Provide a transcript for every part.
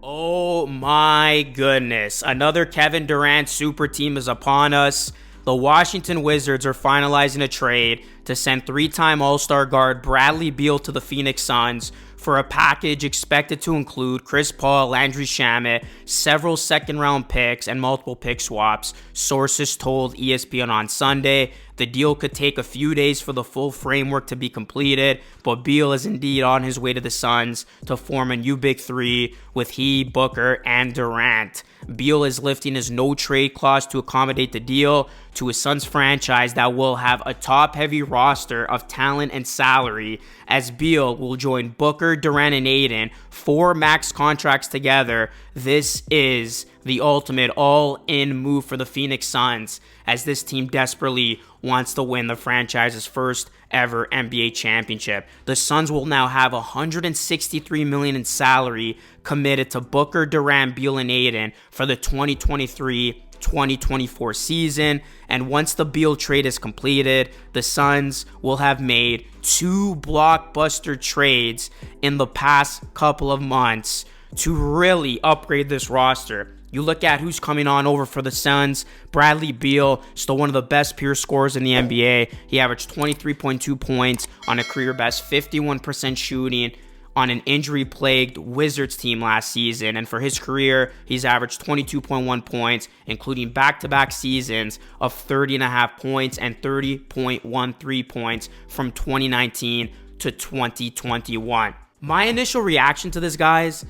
Oh my goodness. Another Kevin Durant super team is upon us. The Washington Wizards are finalizing a trade to send three-time All-Star guard Bradley Beal to the Phoenix Suns for a package expected to include Chris Paul, Landry Shamet, several second-round picks, and multiple pick swaps. Sources told ESPN on Sunday the deal could take a few days for the full framework to be completed, but Beal is indeed on his way to the Suns to form a new Big Three with he, Booker, and Durant. Beal is lifting his no-trade clause to accommodate the deal to a Suns franchise that will have a top-heavy roster of talent and salary, as Beal will join Booker, Durant, and Ayton, 4 max contracts together. This is the ultimate all-in move for the Phoenix Suns, as this team desperately wants to win the franchise's first ever NBA championship. The Suns will now have $163 million in salary committed to Booker, Durant, Beal, and Ayton for the 2023-2024 season. And once the Beal trade is completed, the Suns will have made 2 blockbuster trades in the past couple of months to really upgrade this roster. You look at who's coming on over for the Suns. Bradley Beal, still one of the best pure scorers in the NBA. He averaged 23.2 points on a career best 51% shooting on an injury-plagued Wizards team last season. And for his career, he's averaged 22.1 points, including back-to-back seasons of 30.5 points and 30.13 points from 2019 to 2021. My initial reaction to this, guys,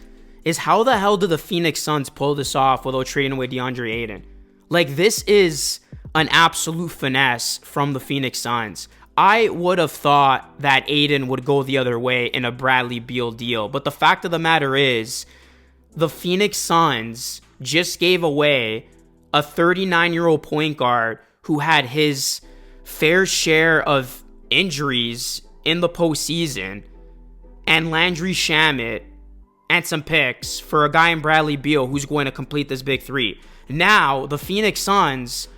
is how the hell did the Phoenix Suns pull this off without trading away DeAndre Ayton? Like, this is an absolute finesse from the Phoenix Suns. I would have thought that Ayton would go the other way in a Bradley Beal deal, but the fact of the matter is, the Phoenix Suns just gave away a 39-year-old point guard who had his fair share of injuries in the postseason, and Landry Shamet, and some picks for a guy in Bradley Beal who's going to complete this Big Three. Now, the Phoenix Suns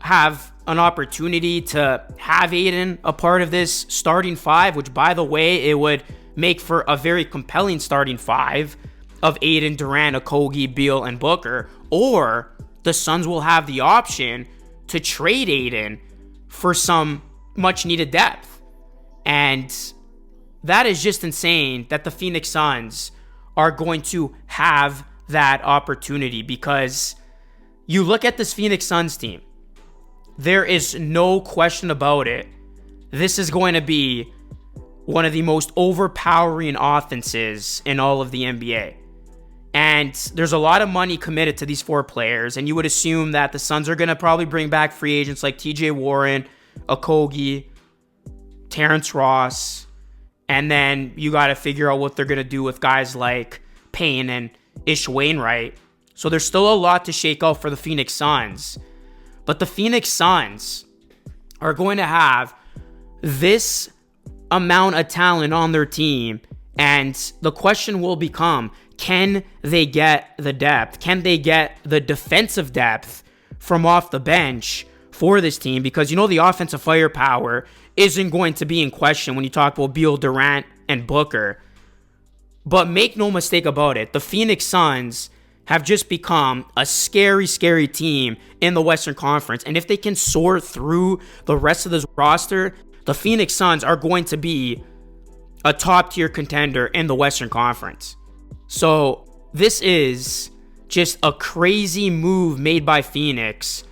have an opportunity to have Ayton a part of this starting 5, which, by the way, it would make for a very compelling starting 5 of Ayton, Durant, Okogie, Beal, and Booker. Or the Suns will have the option to trade Ayton for some much-needed depth. And that is just insane that the Phoenix Suns are going to have that opportunity, because you look at this Phoenix Suns team, there is no question about it. This is going to be one of the most overpowering offenses in all of the NBA. And there's a lot of money committed to these 4 players, and you would assume that the Suns are going to probably bring back free agents like TJ Warren, Okogie, Terrence Ross, and then you got to figure out what they're going to do with guys like Payne and Ish Wainwright. So there's still a lot to shake out for the Phoenix Suns. But the Phoenix Suns are going to have this amount of talent on their team. And the question will become, can they get the depth? Can they get the defensive depth from off the bench for this team? Because, you know, the offensive firepower isn't going to be in question when you talk about Beal, Durant, and Booker. But make no mistake about it, the Phoenix Suns have just become a scary, scary team in the Western Conference. And if they can soar through the rest of this roster, the Phoenix Suns are going to be a top-tier contender in the Western Conference. So this is just a crazy move made by Phoenix,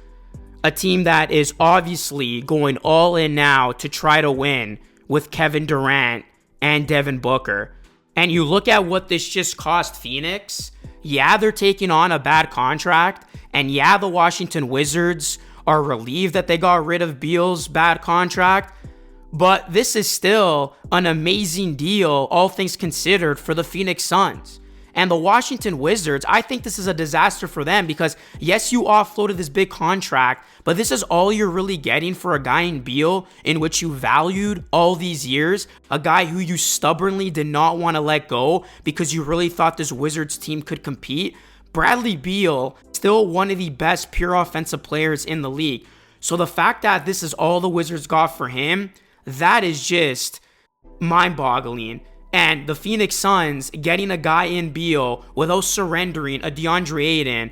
a team that is obviously going all in now to try to win with Kevin Durant and Devin Booker. And you look at what this just cost Phoenix. Yeah, they're taking on a bad contract. And yeah, the Washington Wizards are relieved that they got rid of Beal's bad contract. But this is still an amazing deal, all things considered, for the Phoenix Suns. And the Washington Wizards, I think this is a disaster for them because, yes, you offloaded this big contract, but this is all you're really getting for a guy in Beal in which you valued all these years, a guy who you stubbornly did not want to let go because you really thought this Wizards team could compete. Bradley Beal, still one of the best pure offensive players in the league. So the fact that this is all the Wizards got for him, that is just mind-boggling. And the Phoenix Suns getting a guy in Beal without surrendering a DeAndre Ayton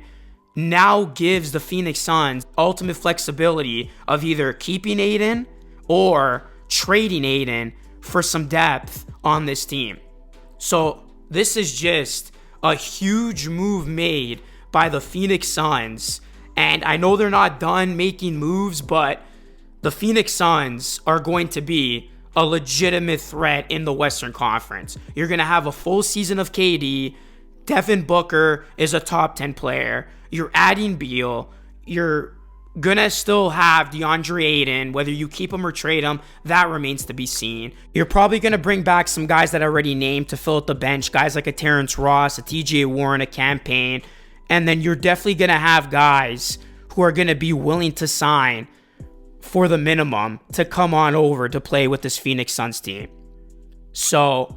now gives the Phoenix Suns ultimate flexibility of either keeping Ayton or trading Ayton for some depth on this team. So this is just a huge move made by the Phoenix Suns. And I know they're not done making moves, but the Phoenix Suns are going to be a legitimate threat in the Western Conference. You're going to have a full season of KD. Devin Booker is a top 10 player. You're adding Beal. You're going to still have DeAndre Ayton. Whether you keep him or trade him, that remains to be seen. You're probably going to bring back some guys that I already named to fill out the bench. Guys like a Terrence Ross, a TJ Warren, a Campaign. And then you're definitely going to have guys who are going to be willing to sign for the minimum to come on over to play with this Phoenix Suns team. So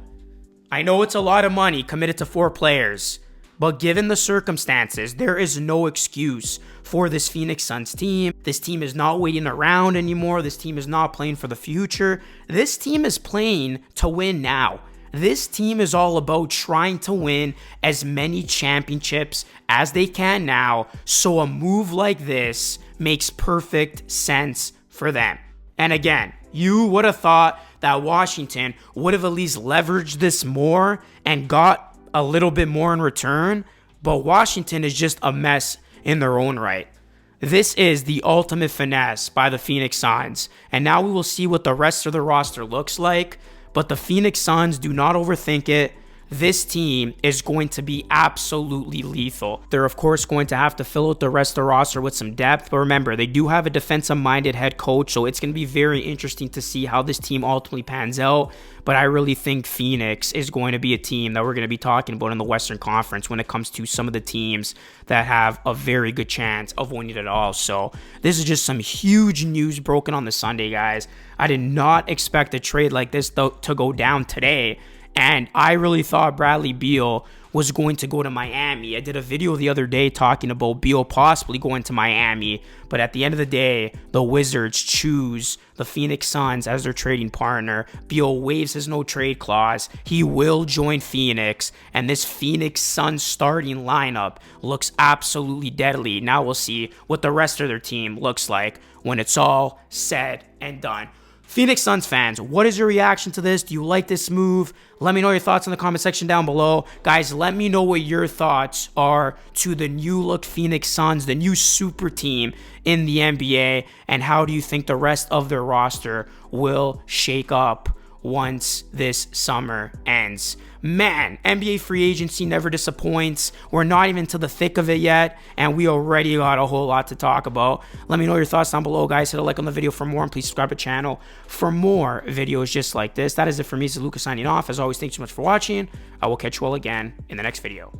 I know it's a lot of money committed to 4 players, but given the circumstances, there is no excuse for this Phoenix Suns team. This team is not waiting around anymore. This team is not playing for the future. This team is playing to win now. This team is all about trying to win as many championships as they can now. So a move like this makes perfect sense for them. And again, you would have thought that Washington would have at least leveraged this more and got a little bit more in return, but Washington is just a mess in their own right. This is the ultimate finesse by the Phoenix Suns, and now we will see what the rest of the roster looks like, but the Phoenix Suns, do not overthink it. This team is going to be absolutely lethal. They're, of course, going to have to fill out the rest of the roster with some depth. But remember, they do have a defensive-minded head coach, so it's going to be very interesting to see how this team ultimately pans out. But I really think Phoenix is going to be a team that we're going to be talking about in the Western Conference when it comes to some of the teams that have a very good chance of winning it all. So this is just some huge news broken on the Sunday, guys. I did not expect a trade like this to go down today. And I really thought Bradley Beal was going to go to Miami. I did a video the other day talking about Beal possibly going to Miami. But at the end of the day, the Wizards choose the Phoenix Suns as their trading partner. Beal waives his no-trade clause. He will join Phoenix. And this Phoenix Suns starting lineup looks absolutely deadly. Now we'll see what the rest of their team looks like when it's all said and done. Phoenix Suns fans, what is your reaction to this? Do you like this move? Let me know your thoughts in the comment section down below. Guys, let me know what your thoughts are to the new look Phoenix Suns, the new super team in the NBA, and how do you think the rest of their roster will shake up once this summer ends. Man, NBA free agency never disappoints. We're not even to the thick of it yet, and we already got a whole lot to talk about. Let me know your thoughts down below, guys. Hit a like on the video for more, and please subscribe to the channel for more videos just like this. That is it for me. This is Lucas signing off. As always, thanks so much for watching. I will catch you all again in the next video.